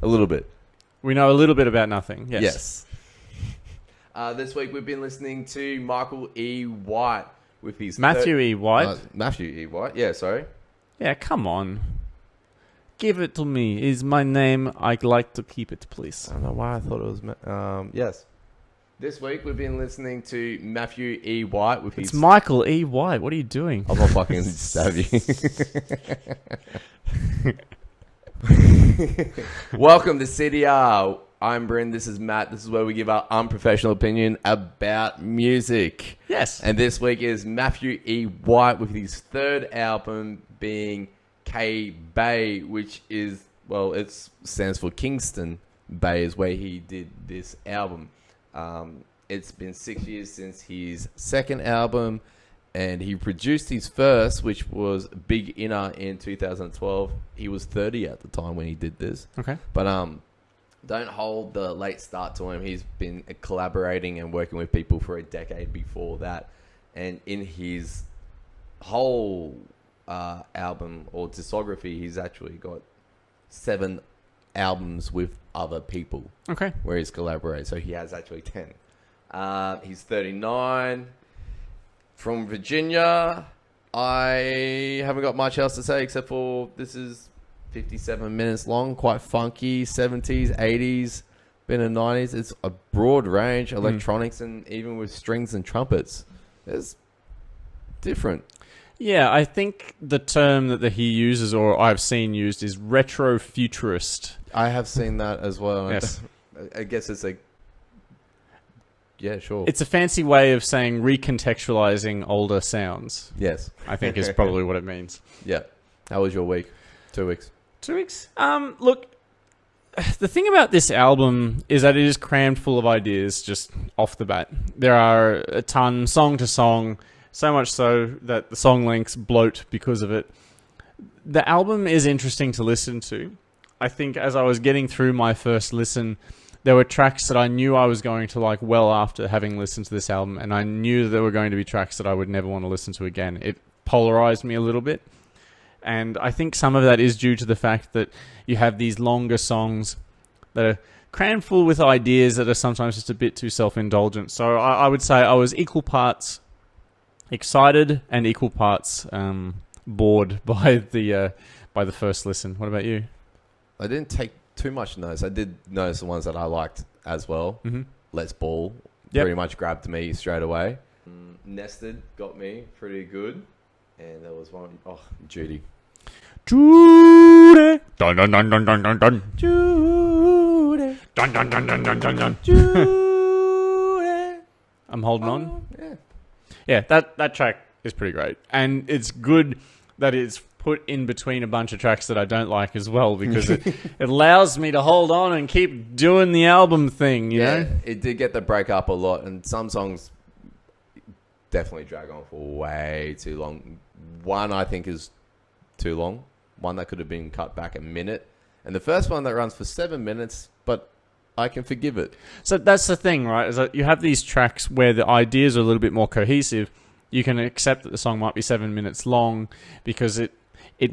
A little bit. We know a little bit about nothing. Yes. This week we've been listening to Michael E. White with his... Matthew E. White? Matthew E. White, yeah, sorry. Yeah, come on. Give it to me. Is my name. I'd like to keep it, please. I don't know why I thought it was... yes. This week we've been listening to Matthew E. White with his... It's Michael E. White. What are you doing? I'm not fucking stab you. Welcome to CDR. I'm Bryn. This is Matt. This is where we give our unprofessional opinion about music. Yes. And this week is Matthew E. White with his third album being K Bay, which is, well, it stands for Kingston Bay, is where he did this album. It's been 6 years since his second album, and he produced his first, which was Big Inner, in 2012. He was 30 at the time when he did this. Okay. But don't hold the late start to him. He's been collaborating and working with people for a decade before that. And in his whole album or discography, he's actually got 7 albums with other people. Okay. Where he's collaborated. So he has actually 10. He's 39. From Virginia. I haven't got much else to say except for this is 57 minutes long. Quite funky. 70s, 80s, been in the 90s. It's a broad range. Electronics and even with strings and trumpets. It's different. Yeah, I think the term that he uses, or I've seen used, is retro-futurist. I have seen that as well. Yes. I guess it's like... Yeah, sure. It's a fancy way of saying recontextualizing older sounds. Yes. I think is probably what it means. Yeah. How was your week? 2 weeks. 2 weeks? Look, the thing about this album is that it is crammed full of ideas just off the bat. There are a ton, song to song, so much so that the song lengths bloat because of it. The album is interesting to listen to. I think as I was getting through my first listen, there were tracks that I knew I was going to like well after having listened to this album, and I knew there were going to be tracks that I would never want to listen to again. It polarized me a little bit, and I think some of that is due to the fact that you have these longer songs that are crammed full with ideas that are sometimes just a bit too self-indulgent. So I would say I was equal parts excited and equal parts bored by the first listen. What about you? I didn't take too much notice. I did notice the ones that I liked as well. Mm-hmm. Let's Ball pretty much grabbed me straight away. Nested got me pretty good. And there was one, Judy. Judy. Dun dun dun dun dun dun dun. Judy. Dun dun dun dun dun dun dun. Judy. I'm holding on. Yeah. Yeah, that track is pretty great. And it's good that it's put in between a bunch of tracks that I don't like as well, because it allows me to hold on and keep doing the album thing, you know? It did get the break up a lot, and some songs definitely drag on for way too long. One I think is too long. One that could have been cut back a minute. And the first one that runs for 7 minutes, but I can forgive it. So that's the thing, right? Is that you have these tracks where the ideas are a little bit more cohesive. You can accept that the song might be 7 minutes long because it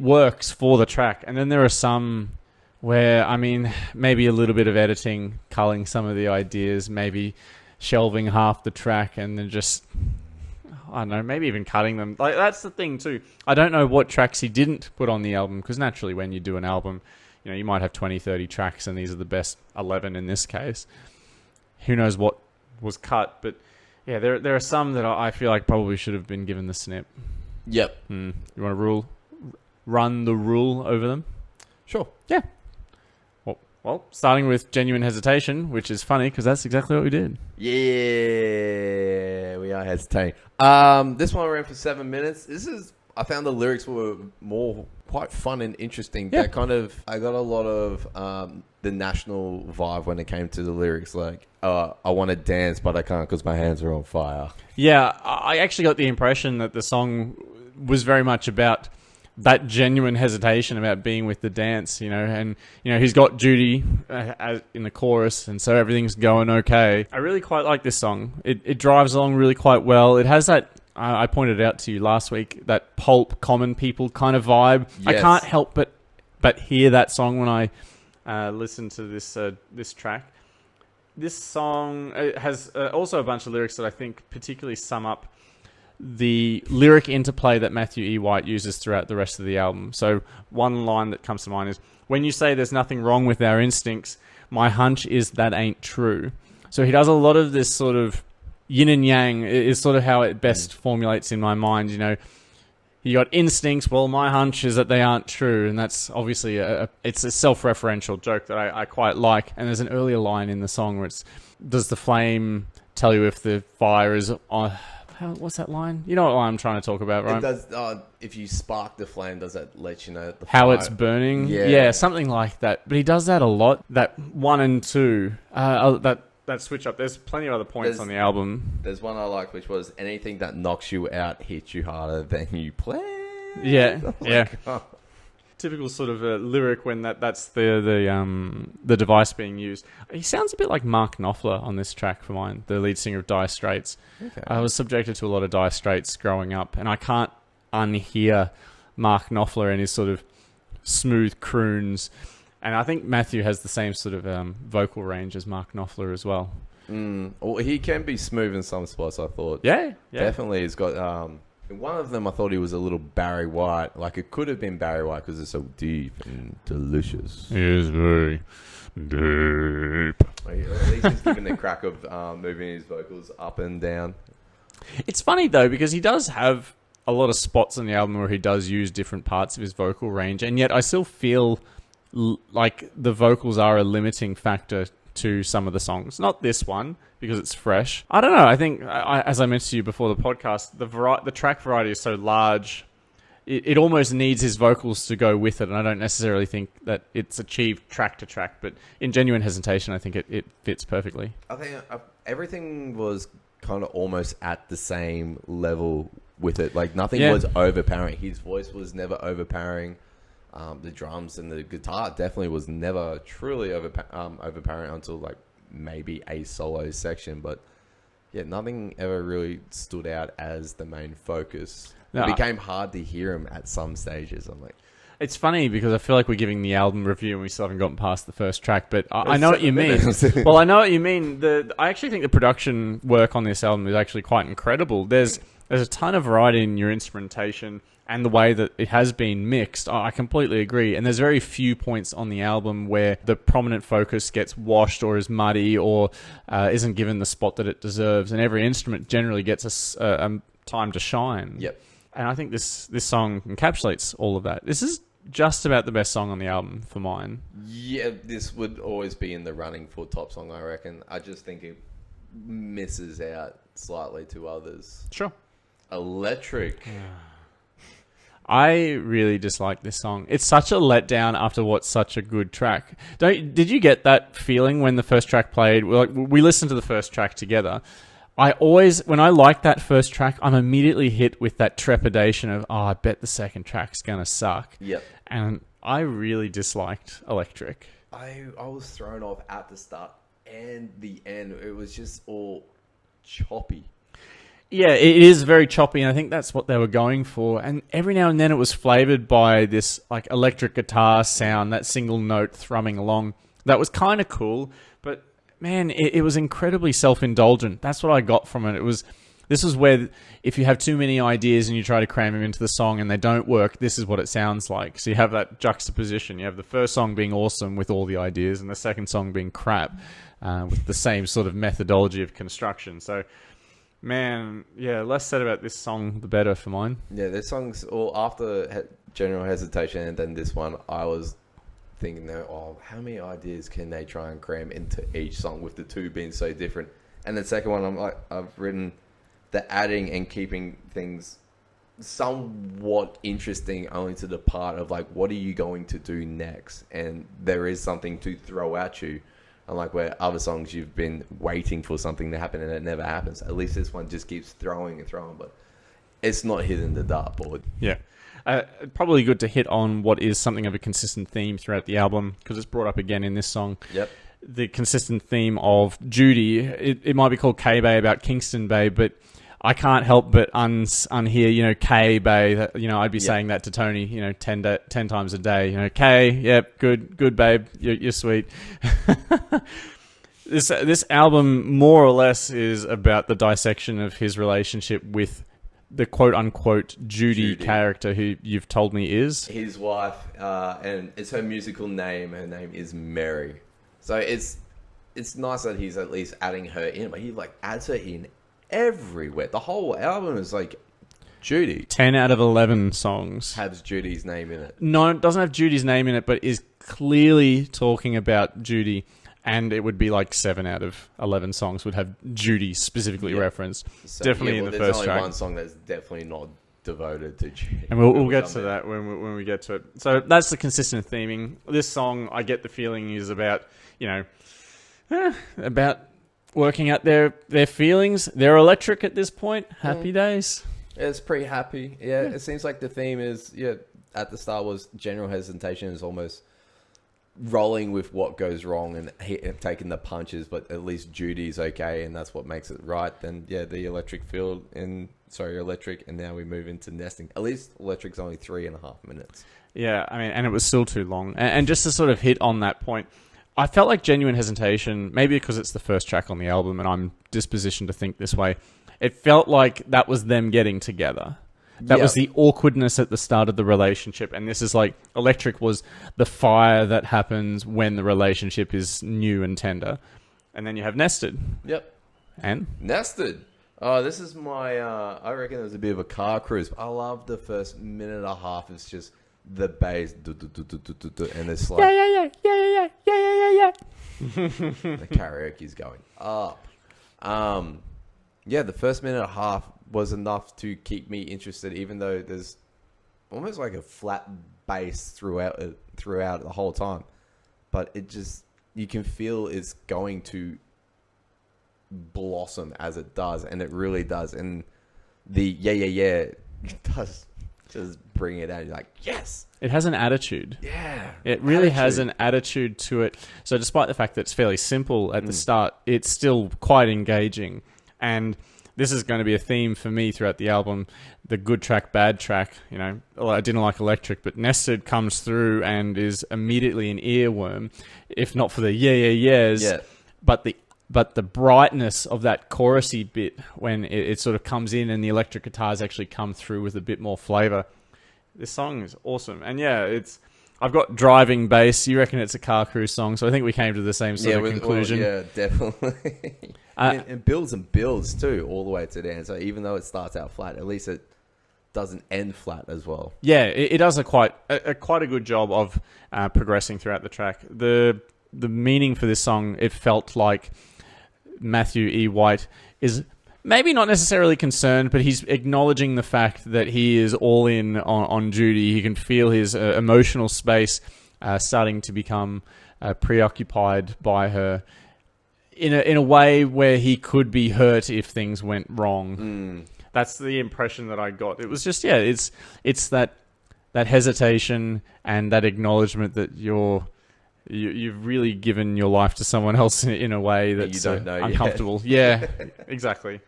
works for the track. And then there are some where, I mean, maybe a little bit of editing, culling some of the ideas, maybe shelving half the track and then just, I don't know, maybe even cutting them. Like, that's the thing too. I don't know what tracks he didn't put on the album, because naturally when you do an album, you know, you might have 20, 30 tracks and these are the best 11 in this case. Who knows what was cut, but yeah, there are some that I feel like probably should have been given the snip. Yep. You want to run the rule over them? Sure. Yeah. Well, starting with Genuine Hesitation, which is funny because that's exactly what we did. Yeah, we are hesitating. This one ran for 7 minutes. I found the lyrics were quite fun and interesting. Yeah. I got a lot of the National vibe when it came to the lyrics. Like, I want to dance, but I can't because my hands are on fire. Yeah, I actually got the impression that the song was very much about that genuine hesitation about being with the dance, you know, and, you know, he's got Judy in the chorus, and so everything's going okay. I really quite like this song. It drives along really quite well. It has that, I pointed out to you last week, that pulp, common people kind of vibe. Yes. I can't help but hear that song when I listen to this track. This song has also a bunch of lyrics that I think particularly sum up the lyric interplay that Matthew E. White uses throughout the rest of the album. So one line that comes to mind is, "When you say there's nothing wrong with our instincts, my hunch is that ain't true." So he does a lot of this sort of yin and yang is sort of how it best formulates in my mind. You know, you got instincts. Well, my hunch is that they aren't true, and that's obviously it's a self-referential joke that I quite like. And there's an earlier line in the song where it's, "Does the flame tell you if the fire is on?" What's that line? You know what line I'm trying to talk about, right? It does. If you spark the flame, does that let you know that the how fire... it's burning? Yeah, something like that. But he does that a lot. That 1 and 2, that switch up. There's plenty of other points on the album. There's one I like, which was, "Anything that knocks you out hits you harder than you plan." Yeah, yeah. God. Typical sort of lyric when that's the device being used. He sounds a bit like Mark Knopfler on this track for mine, the lead singer of Dire Straits. Okay. I was subjected to a lot of Dire Straits growing up, and I can't unhear Mark Knopfler and his sort of smooth croons. And I think Matthew has the same sort of vocal range as Mark Knopfler as well. Well, he can be smooth in some spots, I thought. Yeah. Definitely. He's got... in one of them, I thought he was a little Barry White. Like, it could have been Barry White because it's so deep and delicious. It is very deep. At least he's given the crack of moving his vocals up and down. It's funny, though, because he does have a lot of spots on the album where he does use different parts of his vocal range, and yet I still feel like the vocals are a limiting factor to some of the songs. Not this one, because it's fresh. I don't know. I think, as I mentioned to you before the podcast, the track variety is so large, it almost needs his vocals to go with it, and I don't necessarily think that it's achieved track to track, but in Genuine Hesitation, I think it fits perfectly. I think everything was kind of almost at the same level with it. Like, nothing was overpowering. His voice was never overpowering. The drums and the guitar definitely was never truly overpowering until, like, maybe a solo section, but yeah, nothing ever really stood out as the main focus. No, it became hard to hear him at some stages. I'm like, it's funny because I feel like we're giving the album review and we still haven't gotten past the first track, but I know what you mean. Well, I know what you mean. I actually think the production work on this album is actually quite incredible. There's a ton of variety in your instrumentation and the way that it has been mixed. I completely agree. And there's very few points on the album where the prominent focus gets washed or is muddy or isn't given the spot that it deserves. And every instrument generally gets a time to shine. Yep. And I think this song encapsulates all of that. This is just about the best song on the album for mine. Yeah, this would always be in the running for top song, I reckon. I just think it misses out slightly to others. Sure. Electric. I really dislike this song. It's such a letdown after what's such a good track. Did you get that feeling when the first track played? We listened to the first track together. When I like that first track, I'm immediately hit with that trepidation of, I bet the second track's gonna suck. Yep. And I really disliked Electric. I was thrown off at the start and the end. It was just all choppy. Yeah, it is very choppy, and I think that's what they were going for. And every now and then it was flavored by this like electric guitar sound, that single note thrumming along. That was kind of cool, but man, it was incredibly self-indulgent. That's what I got from it. This is where if you have too many ideas and you try to cram them into the song and they don't work, this is what it sounds like. So you have that juxtaposition. You have the first song being awesome with all the ideas and the second song being crap with the same sort of methodology of construction. So, man, yeah, less said about this song, the better for mine. Yeah, this song's all after General Hesitation and then this one, I was thinking, how many ideas can they try and cram into each song with the two being so different? And the second one, I've written the adding and keeping things somewhat interesting only to the part of like, what are you going to do next? And there is something to throw at you. Unlike where other songs you've been waiting for something to happen and it never happens. At least this one just keeps throwing and throwing, but it's not hitting the dartboard. Yeah. Probably good to hit on what is something of a consistent theme throughout the album because it's brought up again in this song. Yep. The consistent theme of Judy. It might be called K-Bay about Kingston Bay, but I can't help but unhear, Kay, babe. I'd be saying that to Tony, 10 times a day. Kay, yep, good, babe. You're sweet. This album more or less is about the dissection of his relationship with the quote-unquote Judy character who you've told me is his wife, and it's her musical name. Her name is Mary. So it's nice that he's at least adding her in, but he adds her in everywhere. The whole album is Judy. 10 out of 11 songs has Judy's name in it. No, it doesn't have Judy's name in it, but is clearly talking about Judy. And it would be 7 out of 11 songs would have Judy specifically referenced. So, definitely in the first track. There's only one song that's definitely not devoted to Judy. And we'll get to that when we get to it. So that's the consistent theming. This song, I get the feeling, is about, about working out their feelings. They're electric at this point. Happy days. It's pretty happy. Yeah, it seems like the theme is, at the start was general hesitation is almost rolling with what goes wrong and taking the punches, but at least Judy's okay, and that's what makes it right. Then the electric field and now we move into nesting. At least electric's only 3.5 minutes. Yeah, I mean, and it was still too long. And just to sort of hit on that point, I felt like genuine hesitation, maybe because it's the first track on the album and I'm dispositioned to think this way, it felt like that was them getting together. That was the awkwardness at the start of the relationship. And this is electric was the fire that happens when the relationship is new and tender. And then you have nested. Yep. And? Nested. Oh, this is my, I reckon it was a bit of a car cruise. I love the first minute and a half. It's just the bass. And it's Yeah. The karaoke's going up. The first minute and a half was enough to keep me interested, even though there's almost a flat bass throughout the whole time. But it just, you can feel it's going to blossom as it does, and it really does. And the it does just bring it out. You're like, yes! It has an attitude. Yeah. It really has an attitude to it. So despite the fact that it's fairly simple at the start, it's still quite engaging. And this is going to be a theme for me throughout the album. The good track, bad track. I didn't like Electric, but Nested comes through and is immediately an earworm, if not for the yeahs. Yeah. But the brightness of that chorusy bit when it sort of comes in and the electric guitars actually come through with a bit more flavor. This song is awesome. And I've got driving bass. You reckon it's a car cruise song, so I think we came to the same sort of conclusion. Yeah, definitely. It builds and builds too, all the way to the end. So even though it starts out flat, at least it doesn't end flat as well. Yeah, it does quite a good job of progressing throughout the track. The meaning for this song, it felt like Matthew E. White is maybe not necessarily concerned, but he's acknowledging the fact that he is all in on Judy. He can feel his emotional space starting to become preoccupied by her in a way where he could be hurt if things went wrong. That's the impression that I got. It was just, it's that hesitation and that acknowledgement that you've really given your life to someone else in a way that's you don't know uncomfortable. Yeah, exactly.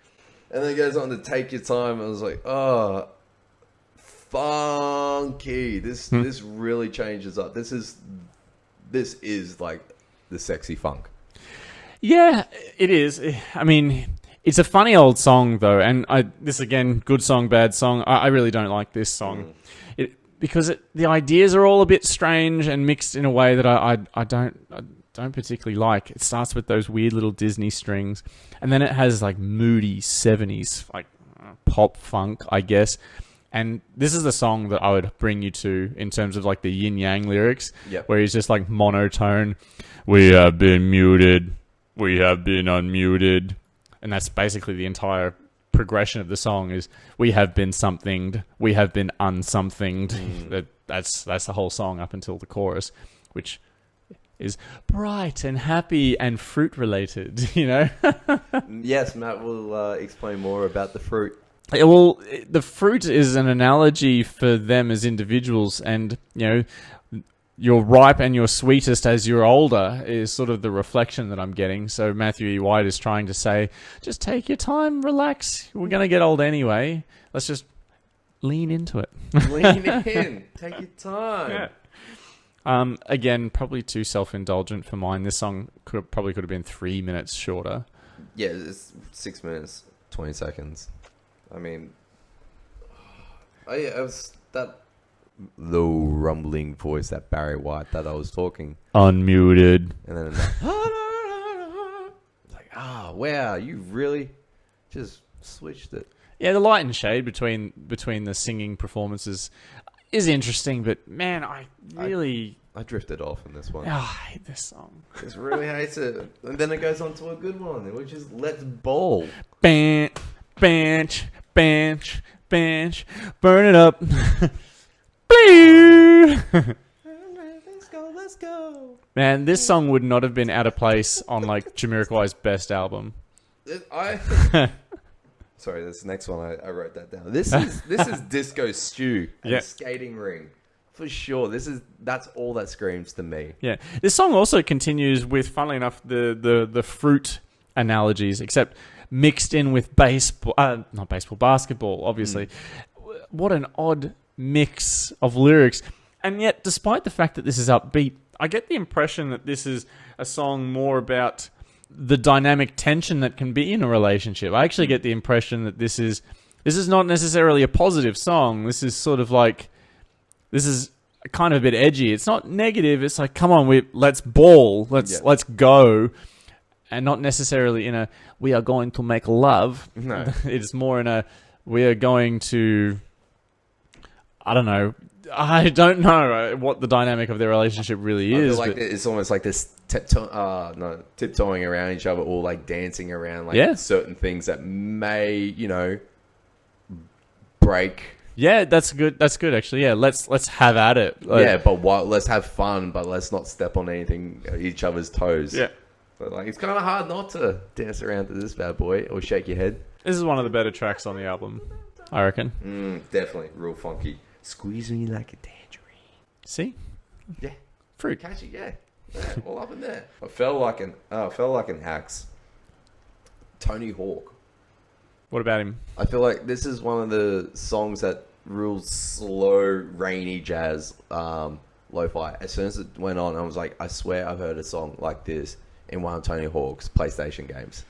And then it goes on to Take Your Time. I was like, oh, funky. This really changes up. This is like the sexy funk. Yeah, it is. I mean, it's a funny old song though, and this again, good song, bad song. I really don't like this song, because the ideas are all a bit strange and mixed in a way that I don't particularly like. It starts with those weird little Disney strings, and then it has moody 70s pop funk, I guess. And this is the song that I would bring you to in terms of the yin yang lyrics, where he's just monotone. We have been muted. We have been unmuted. And that's basically the entire progression of the song is we have been somethinged, we have been unsomethinged. That's the whole song up until the chorus, which is bright and happy and fruit related, Yes, Matt will explain more about the fruit. Well, the fruit is an analogy for them as individuals, and you're ripe and you're sweetest as you're older is sort of the reflection that I'm getting. So Matthew E. White is trying to say, just take your time, relax. We're going to get old anyway. Let's just lean into it. Lean in. Take your time. Yeah. Again, probably too self-indulgent for mine. This song probably could have been 3 minutes shorter. Yeah, it's 6 minutes, 20 seconds. I mean, it was that low rumbling voice, that Barry White that I was talking. Unmuted. And then like, wow, you really just switched it. Yeah, the light and shade between the singing performances is interesting, but man, I drifted off in this one. I hate this song. Just really hates it. And then it goes on to a good one, which is Let's Bowl. Bench, bench, bench, bench, burn it up. Blue. Let's go. Man, this song would not have been out of place on like Jamiroquai's best album. Sorry, this next one I wrote that down. This is Disco Stew and Skating Ring. For sure. That's all that screams to me. Yeah. This song also continues with, funnily enough, the fruit analogies, except mixed in with basketball, obviously. What an odd mix of lyrics. And yet, despite the fact that this is upbeat, I get the impression that this is a song more about the dynamic tension that can be in a relationship. I actually get the impression that this is not necessarily a positive song. This is sort of like, this is kind of a bit edgy. It's not negative. It's like, come on, let's ball. Let's go. And not necessarily in a, we are going to make love. No. It's more in a, we are going to, I don't know what the dynamic of their relationship really is. I feel like it's almost like this tiptoeing around each other, or like dancing around like certain things that may, break. Yeah, that's good. That's good, actually. Yeah, let's have at it. But let's have fun, but let's not step on each other's toes. Yeah. But like, it's kind of hard not to dance around to this bad boy or shake your head. This is one of the better tracks on the album, I reckon. Definitely, real funky. Squeeze me like a tangerine. See? Yeah. Fruit. Catchy, yeah. All up in there. I felt like an axe. Tony Hawk. What about him? I feel like this is one of the songs that rules slow, rainy jazz, lo-fi. As soon as it went on, I was like, I swear I've heard a song like this in one of Tony Hawk's PlayStation games.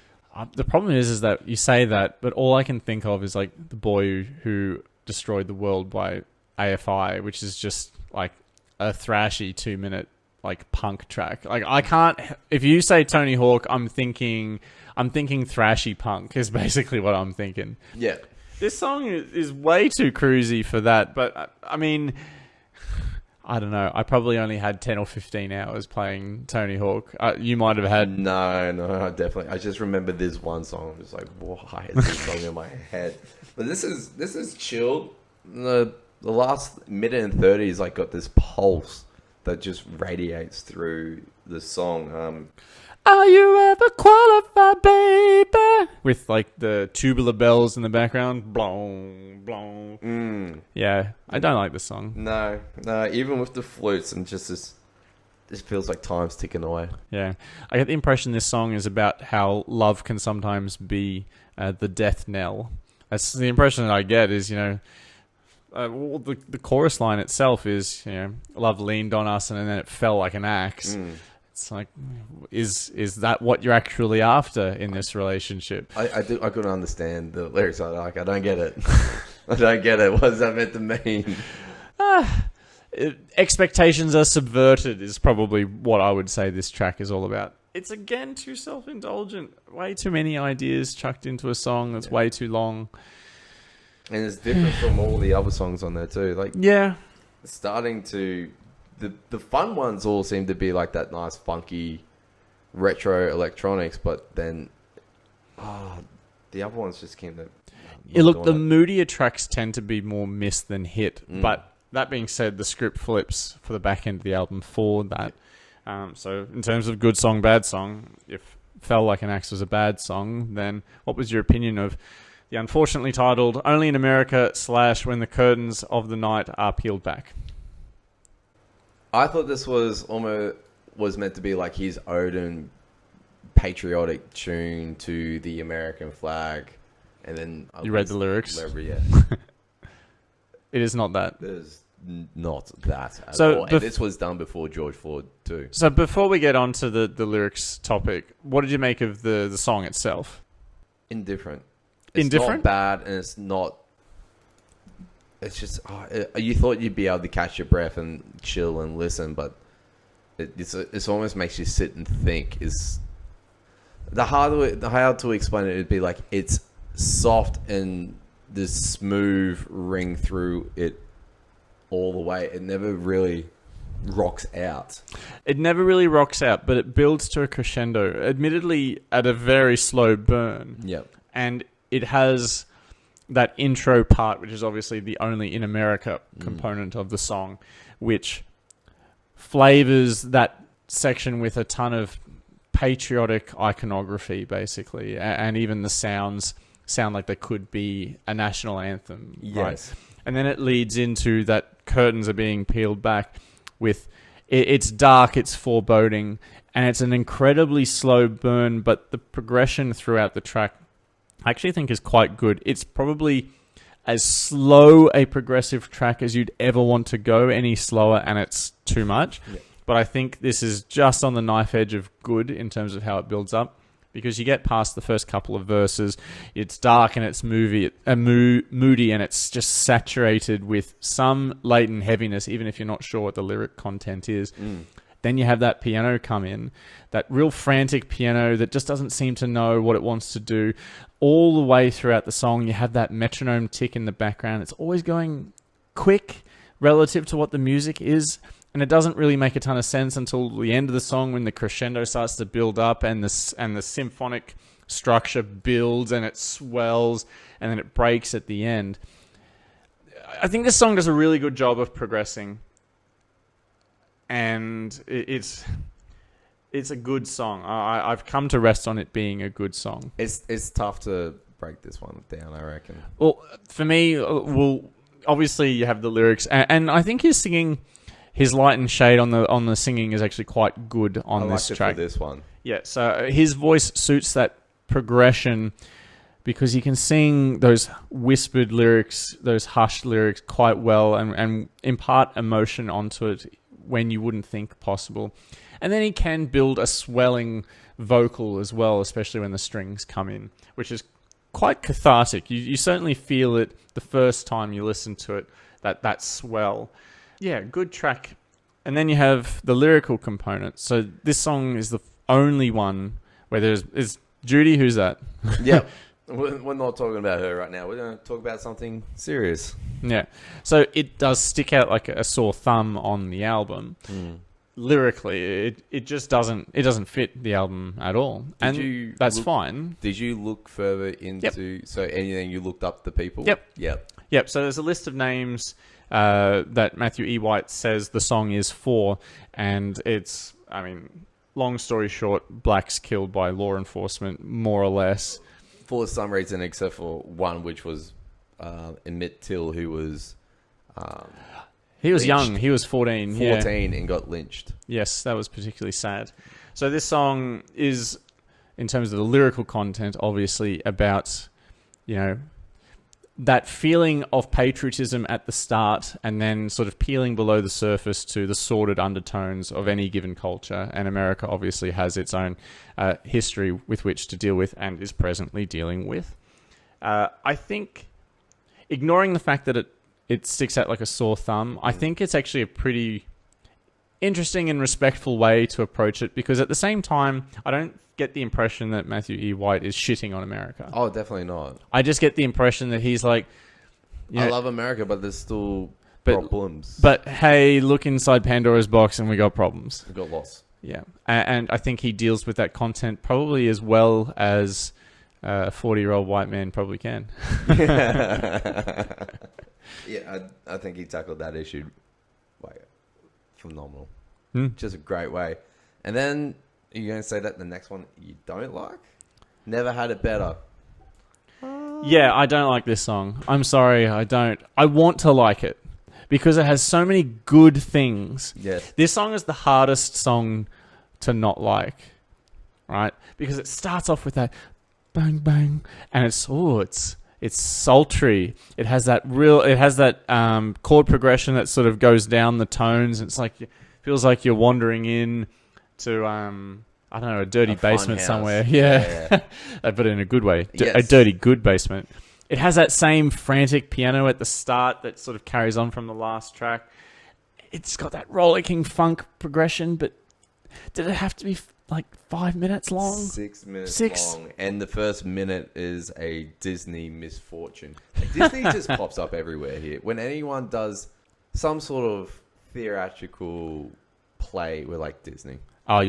The problem is that you say that, but all I can think of is like the boy who destroyed the world by AFI, which is just like a thrashy 2-minute like punk track. Like, I can't. If you say Tony Hawk, I'm thinking thrashy punk is basically what I'm thinking. Yeah. This song is way too cruisy for that, but I mean, I don't know. I probably only had 10 or 15 hours playing Tony Hawk. You might have had... No, definitely. I just remember this one song. I'm just like, why is this song in my head? But this is chilled. The last minute and 30 is like got this pulse that just radiates through the song. Are you ever qualified, baby? With like the tubular bells in the background. Blong, blong. Yeah, I don't like this song. No, even with the flutes and just this feels like time's ticking away. Yeah, I get the impression this song is about how love can sometimes be the death knell. That's the impression that I get is, the chorus line itself is, love leaned on us and then it fell like an axe. It's like, is that what you're actually after in this relationship? I couldn't understand the lyrics. I don't get it. I don't get it. What is that meant to mean? Expectations are subverted is probably what I would say this track is all about. It's, again, too self-indulgent. Way too many ideas chucked into a song that's way too long. And it's different from all the other songs on there too. Like, yeah, starting to... The fun ones all seem to be like that nice, funky, retro electronics, but then the other ones just came to... the moodier tracks tend to be more miss than hit, but that being said, the script flips for the back end of the album for that. So in terms of good song, bad song, if Fell Like an Axe was a bad song, then what was your opinion of the unfortunately titled Only in America / When the Curtains of the Night Are Peeled Back? I thought this was meant to be like his ode and patriotic tune to the American flag, and then You read the lyrics? Yeah. It is not that. There's not that at So all. And this was done before George Ford too. So before we get on to the lyrics topic, what did you make of the song itself? Indifferent. It's Indifferent? not bad, and it's not. It's just you thought you'd be able to catch your breath and chill and listen, but it's almost makes you sit and think. Is the hard to explain it would be like it's soft and the smooth ring through it all the way. It never really rocks out. It never really rocks out, but it builds to a crescendo, admittedly at a very slow burn. Yep. And it has that intro part, which is obviously the only in America component of the song, which flavors that section with a ton of patriotic iconography, basically. And even the sounds sound like they could be a national anthem. Yes. Right? And then it leads into that curtains are being peeled back with it's dark, it's foreboding, and it's an incredibly slow burn, but the progression throughout the track I actually think is quite good. It's probably as slow a progressive track as you'd ever want to go any slower, and it's too much. Yeah. But I think this is just on the knife edge of good in terms of how it builds up, because you get past the first couple of verses, it's dark and it's moody, and it's just saturated with some latent heaviness, even if you're not sure what the lyric content is. Then you have that piano come in, that real frantic piano that just doesn't seem to know what it wants to do. All the way throughout the song, you have that metronome tick in the background. It's always going quick relative to what the music is, and it doesn't really make a ton of sense until the end of the song when the crescendo starts to build up and the symphonic structure builds and it swells and then it breaks at the end. I think this song does a really good job of progressing, and it's a good song. I've come to rest on it being a good song. It's tough to break this one down, I reckon. Well, for me, obviously you have the lyrics, and I think his singing, his light and shade on the singing is actually quite good on this track. For this one. Yeah, so his voice suits that progression because he can sing those whispered lyrics, those hushed lyrics quite well and impart emotion onto it when you wouldn't think possible. And then he can build a swelling vocal as well, especially when the strings come in, which is quite cathartic. You certainly feel it the first time you listen to it, that swell. Yeah, good track. And then you have the lyrical component. So this song is the only one where is Judy, who's that? Yeah. We're not talking about her right now. We're going to talk about something serious. Yeah. So it does stick out like a sore thumb on the album. Lyrically, it just doesn't fit the album at all. That's fine. Did you look further into so anything you looked up the people? Yep. So there's a list of names that Matthew E. White says the song is for, and it's, I mean, long story short, blacks killed by law enforcement, more or less. For some reason, except for one, which was Emmett Till, who was... he was lynched. young. He was 14. 14 and got lynched. Yes, that was particularly sad. So this song is, in terms of the lyrical content, obviously about, that feeling of patriotism at the start and then sort of peeling below the surface to the sordid undertones of any given culture. And America obviously has its own history with which to deal with and is presently dealing with. I think, ignoring the fact that it sticks out like a sore thumb, I think it's actually a pretty interesting and respectful way to approach it, because at the same time, I don't get the impression that Matthew E. White is shitting on America. Oh, definitely not. I just get the impression that he's like... I love America, but there's still problems. But hey, look inside Pandora's box and we got problems. We got lost. Yeah. And I think he deals with that content probably as well as a 40-year-old white man probably can. Yeah, I think he tackled that issue like phenomenal. Just a great way. And then you're going to say that the next one you don't like? Never Had It Better. Yeah, I don't like this song. I'm sorry, I don't. I want to like it because it has so many good things. Yes. This song is the hardest song to not like, right? Because it starts off with that bang bang, and it's sultry. It has that chord progression that sort of goes down the tones. It's like feels like you're wandering in to I don't know, a dirty basement somewhere. Yeah. But in a good way. Yes. A dirty good basement. It has that same frantic piano at the start that sort of carries on from the last track. It's got that rollicking funk progression, but did it have to be like 5 minutes long? 6 minutes long. And the first minute is a Disney misfortune. Disney just pops up everywhere here. When anyone does some sort of theatrical play, we're like Disney. Oh,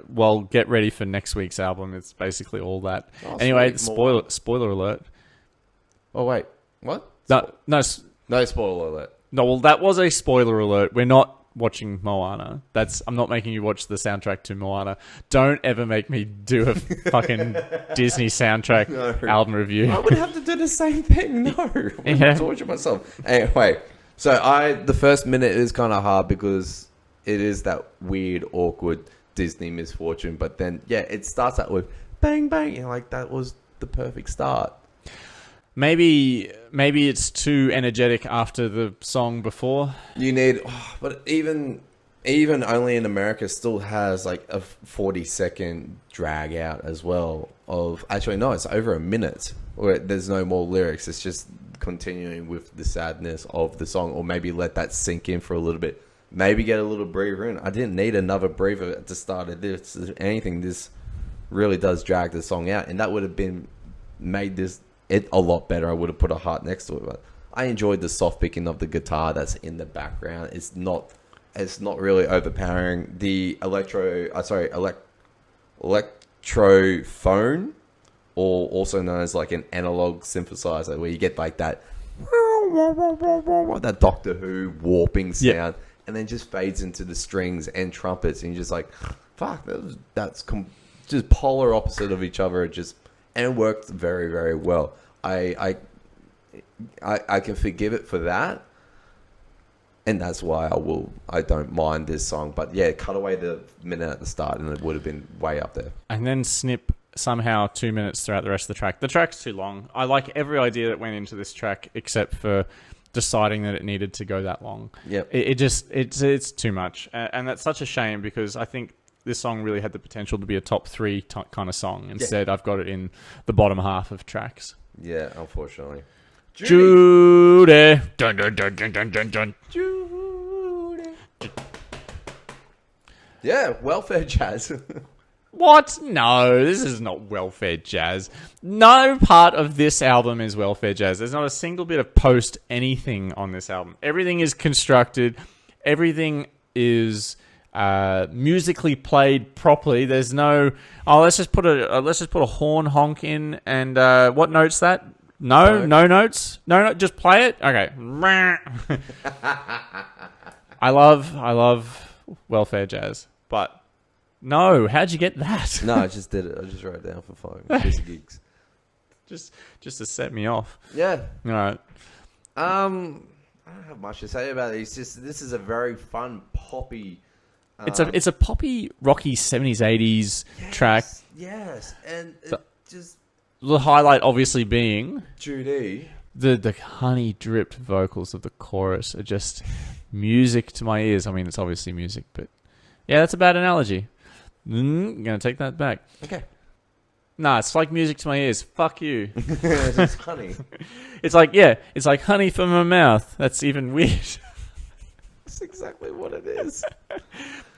well, get ready for next week's album. It's basically all that. Oh, anyway, sweet. spoiler alert. Oh, wait. What? No spoiler alert. No, well, that was a spoiler alert. We're not watching Moana. I'm not making you watch the soundtrack to Moana. Don't ever make me do a fucking Disney soundtrack album review. I would have to do the same thing. No. I would torture myself. Anyway, so the first minute is kind of hard because it is that weird, awkward Disney misfortune. But then, it starts out with bang, bang. And like, that was the perfect start. Maybe it's too energetic after the song before. But even Only in America still has like a 40-second drag out as well. Actually, no, it's over a minute where there's no more lyrics. It's just continuing with the sadness of the song, or maybe let that sink in for a little bit. Maybe get a little breather in. I didn't need another breather at the start of this. If anything, this really does drag the song out, and that would have made it a lot better. I would have put a heart next to it, but I enjoyed the soft picking of the guitar that's in the background. It's not really overpowering. The electrophone, or also known as like an analog synthesizer, where you get like that Doctor Who warping sound, and then just fades into the strings and trumpets, and you're just like, fuck, that's just polar opposite of each other. And it worked very, very well. I can forgive it for that, and that's why I don't mind this song. But cut away the minute at the start, and it would have been way up there. And then snip somehow 2 minutes throughout the rest of the track. The track's too long. I like every idea that went into this track, except for deciding that it needed to go that long. Yep. It's too much, and that's such a shame because I think this song really had the potential to be a top 3 kind of song. Instead, I've got it in the bottom half of tracks. Yeah, unfortunately. Judy. Dun, dun, dun, dun, dun, dun, dun. Judy. Yeah, welfare jazz. What? No, this is not welfare jazz. No part of this album is welfare jazz. There's not a single bit of post anything on this album. Everything is constructed. Everything is musically played properly. There's no let's just put a horn honk in, and what note's that? No notes. No, just play it. Okay. I love welfare jazz, but no, how'd you get that? No, I just did it. I just wrote it down for fun. Just gigs. Just to set me off. Yeah. All right. I don't have much to say about it. It's just, this is a very fun poppy. It's a poppy, rocky 70s, 80s track. Yes, and just the highlight obviously being Judy. The honey dripped vocals of the chorus are just music to my ears. I mean, it's obviously music, but yeah, that's a bad analogy. I'm gonna take that back. Okay. Nah, it's like music to my ears. Fuck you. It's honey. It's like honey from my mouth. That's even weird. That's exactly what it is.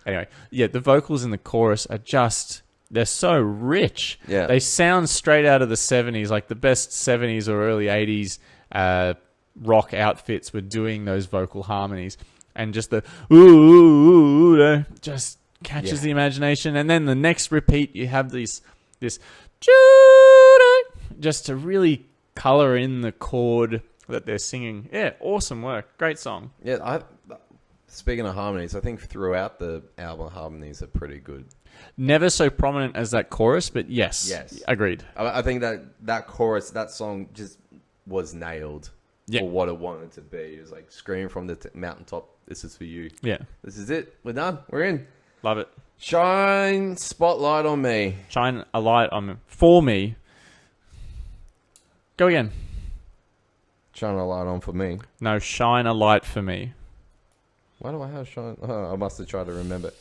Anyway, the vocals in the chorus are they're so rich. Yeah. They sound straight out of the 70s, like the best 70s or early 80s rock outfits were doing those vocal harmonies. And just the ooh, just catches the imagination. And then the next repeat, you have this just to really color in the chord that they're singing. Yeah, awesome work. Great song. Yeah, speaking of harmonies, I think throughout the album, harmonies are pretty good. Never so prominent as that chorus, but yes, agreed. I think that chorus, that song just was nailed. for what it wanted to be. It was like screaming from the mountaintop, this is for you. Yeah. This is it. We're done. We're in. Love it. Shine spotlight on me. Shine a light on for me. Go again. Shine a light on for me. No, shine a light for me. Why do I have shine? Oh, I must have tried to remember.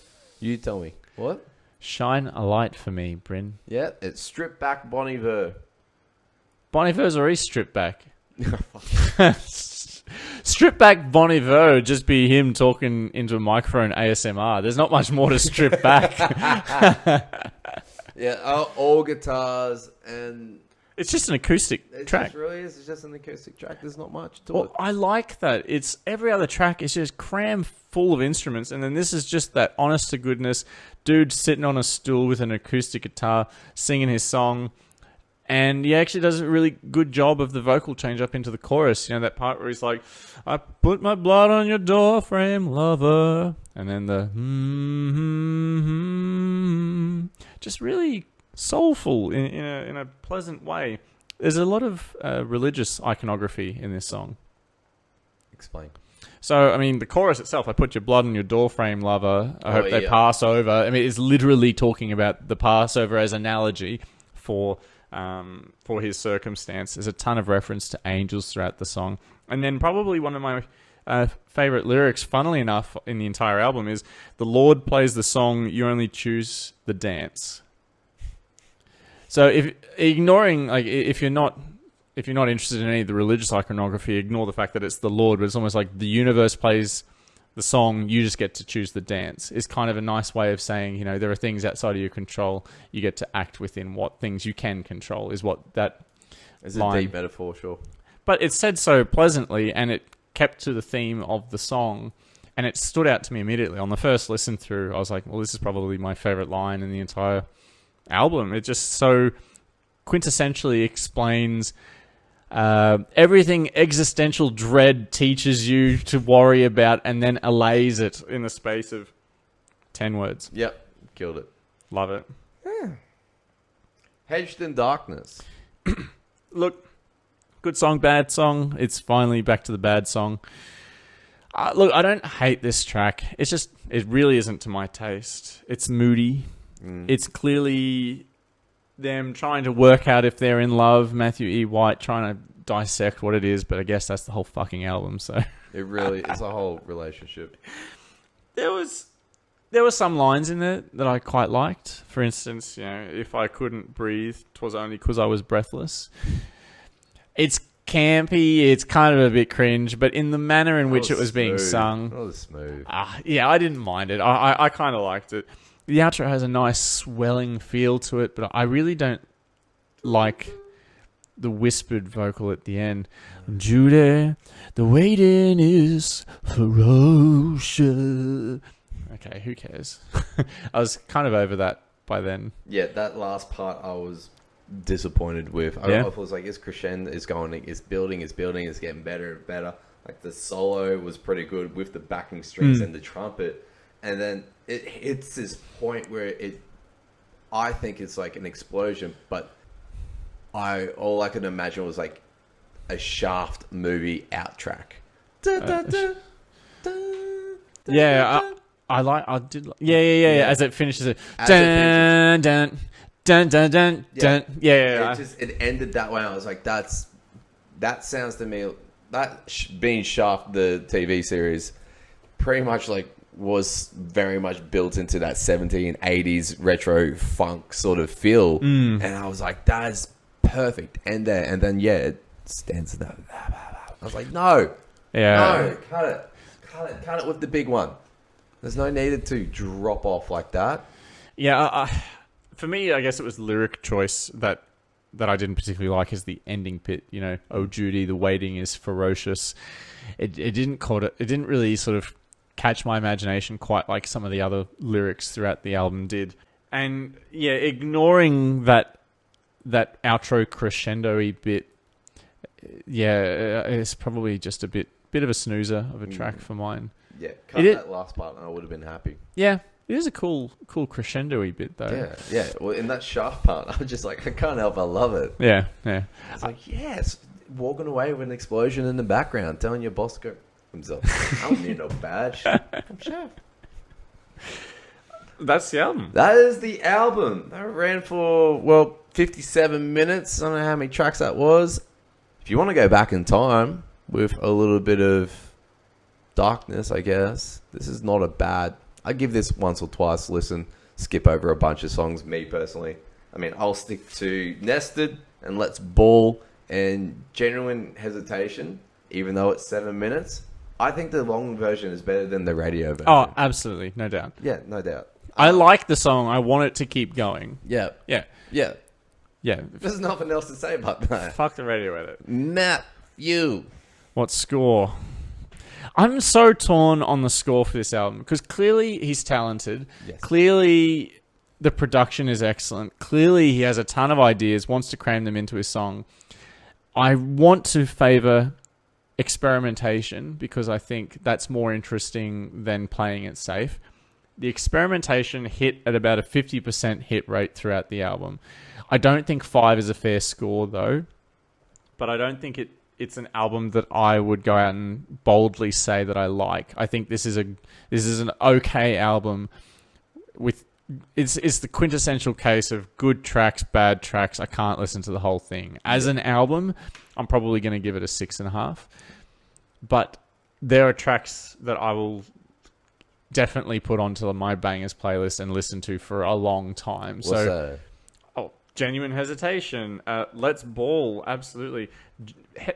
You tell me. What? Shine a light for me, Bryn. Yeah, it's stripped back Bon Iver. Bon Iver's already stripped back. Strip back Bon Iver would just be him talking into a microphone ASMR. There's not much more to strip back. Yeah, all guitars and... It's just an acoustic track. It really is. It's just an acoustic track. There's not much to it. I like that. It's every other track is just crammed full of instruments, and then this is just that honest to goodness dude sitting on a stool with an acoustic guitar singing his song. And he actually does a really good job of the vocal change up into the chorus. You know, that part where he's like, I put my blood on your door frame, lover. And then the just really soulful in a pleasant way. There's a lot of religious iconography in this song. Explain. So, I mean, the chorus itself, I put your blood on your doorframe, lover. I hope they pass over. I mean, it's literally talking about the Passover as analogy for his circumstance. There's a ton of reference to angels throughout the song. And then probably one of my favorite lyrics, funnily enough, in the entire album is, the Lord plays the song, you only choose the dance. So if you're not interested in any of the religious iconography, ignore the fact that it's the Lord, but it's almost like the universe plays the song, you just get to choose the dance. It's kind of a nice way of saying, you know, there are things outside of your control. You get to act within what things you can control, is what that is a deep metaphor, sure. But it's said so pleasantly, and it kept to the theme of the song, and it stood out to me immediately. On the first listen through, I was like, well, this is probably my favorite line in the entire album. It just so quintessentially explains everything existential dread teaches you to worry about, and then allays it in the space of 10 words. Yep, killed it. Love it. Yeah. Hedged in Darkness. Look, good song, bad song. It's finally back to the bad song. Look, I don't hate this track. It's just, it really isn't to my taste. It's moody. It's clearly them trying to work out if they're in love. Matthew E. White trying to dissect what it is, but I guess that's the whole fucking album. So it really is a whole relationship. There were some lines in there that I quite liked. For instance, you know, if I couldn't breathe, 'twas only 'cause I was breathless. It's campy. It's kind of a bit cringe, but in the manner in which it was being sung, that was smooth. Yeah, I didn't mind it. I kind of liked it. The outro has a nice swelling feel to it, but I really don't like the whispered vocal at the end. Judy, the waiting is ferocious. Okay, who cares? I was kind of over that by then. Yeah, that last part I was disappointed with. I was like, it's crescendo, it's building, it's getting better and better. Like the solo was pretty good with the backing strings and the trumpet. And then it hits this point where I think it's like an explosion, but all I could imagine was like a Shaft movie out track. Yeah, as it finishes it. Dun, dun, dun, dun, dun, dun. Yeah. It ended that way. I was like, that sounds to me, being Shaft, the TV series, pretty much like was very much built into that 70s and 80s retro funk sort of feel. And I was like, that is perfect. And then it stands there. I was like, no, cut it with the big one. There's no need to drop off like that. Yeah, for me, I guess it was the lyric choice that I didn't particularly like, is the ending bit. You know, oh Judy, the waiting is ferocious. It didn't really sort of catch my imagination quite like some of the other lyrics throughout the album did. And yeah, ignoring that outro crescendo-y bit, it's probably just a bit of a snoozer of a track for mine. Yeah, that last part and I would have been happy. Yeah, it is a cool crescendo-y bit though. Yeah. Well, in that Shaft part, I was just like, I can't help but love it. Yeah. It's like, yes, walking away with an explosion in the background, telling your boss to go himself. I don't need no badge. I'm chef. That's the album. That is the album. That ran for 57 minutes. I don't know how many tracks that was. If you want to go back in time with a little bit of darkness, I guess this is not a bad. I give this once or twice listen. Skip over a bunch of songs. Me personally, I mean, I'll stick to Nested and Let's Ball and Genuine Hesitation, even though it's 7 minutes. I think the long version is better than the radio version. Oh, absolutely, no doubt. Yeah, no doubt. I like the song. I want it to keep going. Yeah. Yeah. Yeah. Yeah. There's nothing else to say about that. Fuck the radio edit. Matt, you. What score? I'm so torn on the score for this album because clearly he's talented. Yes. Clearly the production is excellent. Clearly he has a ton of ideas, wants to cram them into his song. I want to favor experimentation because I think that's more interesting than playing it safe. The experimentation hit at about a 50% hit rate throughout the album. I don't think 5 is a fair score though, but I don't think it's an album that I would go out and boldly say that I like. I think this is an okay album with it's the quintessential case of good tracks, bad tracks. I can't listen to the whole thing. As an album, I'm probably going to give it a 6.5. But there are tracks that I will definitely put onto my bangers playlist and listen to for a long time. What's that? Genuine Hesitation, Let's Ball, absolutely.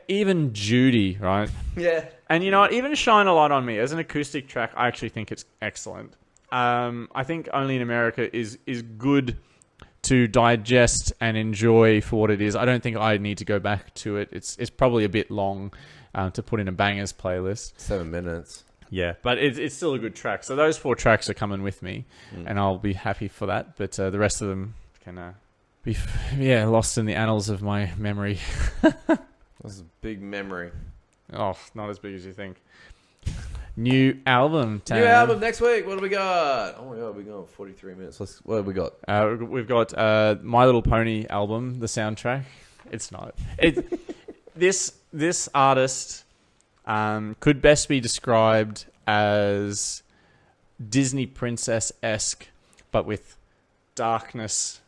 Even Judy, right? Yeah. And you know what? Even Shine a Light on Me, as an acoustic track, I actually think it's excellent. I think Only in America is good to digest and enjoy for what it is. I don't think I need to go back to it. It's probably a bit long to put in a bangers playlist. 7 minutes. Yeah, but it's still a good track. So those 4 tracks are coming with me, and I'll be happy for that. But the rest of them can be lost in the annals of my memory. That's a big memory. Oh, not as big as you think. New album. New album next week. What do we got? Oh my god, we're going 43 minutes. What have we got? We've got My Little Pony album, the soundtrack. It's not. This artist could best be described as Disney princess-esque, but with darkness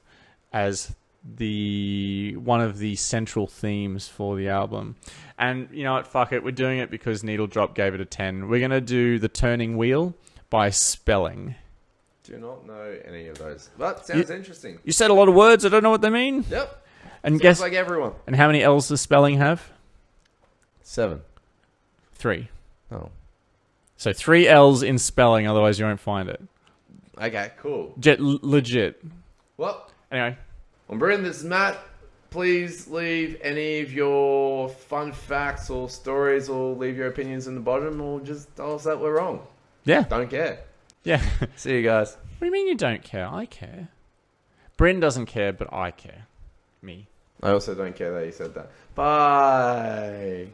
as one of the central themes for the album. And you know what, fuck it, we're doing it because Needle Drop gave it a 10. We're going to do The Turning Wheel by Spelling. Do not know any of those, but sounds interesting. You said a lot of words, I don't know what they mean. Yep. And sounds guess like everyone. And how many L's does Spelling have? 7. 3. Oh. So 3 L's in Spelling, otherwise you won't find it. Okay, cool. Legit. Well, anyway. I'm Brendan, this is Matt. Please leave any of your fun facts or stories or leave your opinions in the bottom or just tell us that we're wrong. Yeah. Don't care. Yeah. See you guys. What do you mean you don't care? I care. Bryn doesn't care, but I care. Me. I also don't care that you said that. Bye.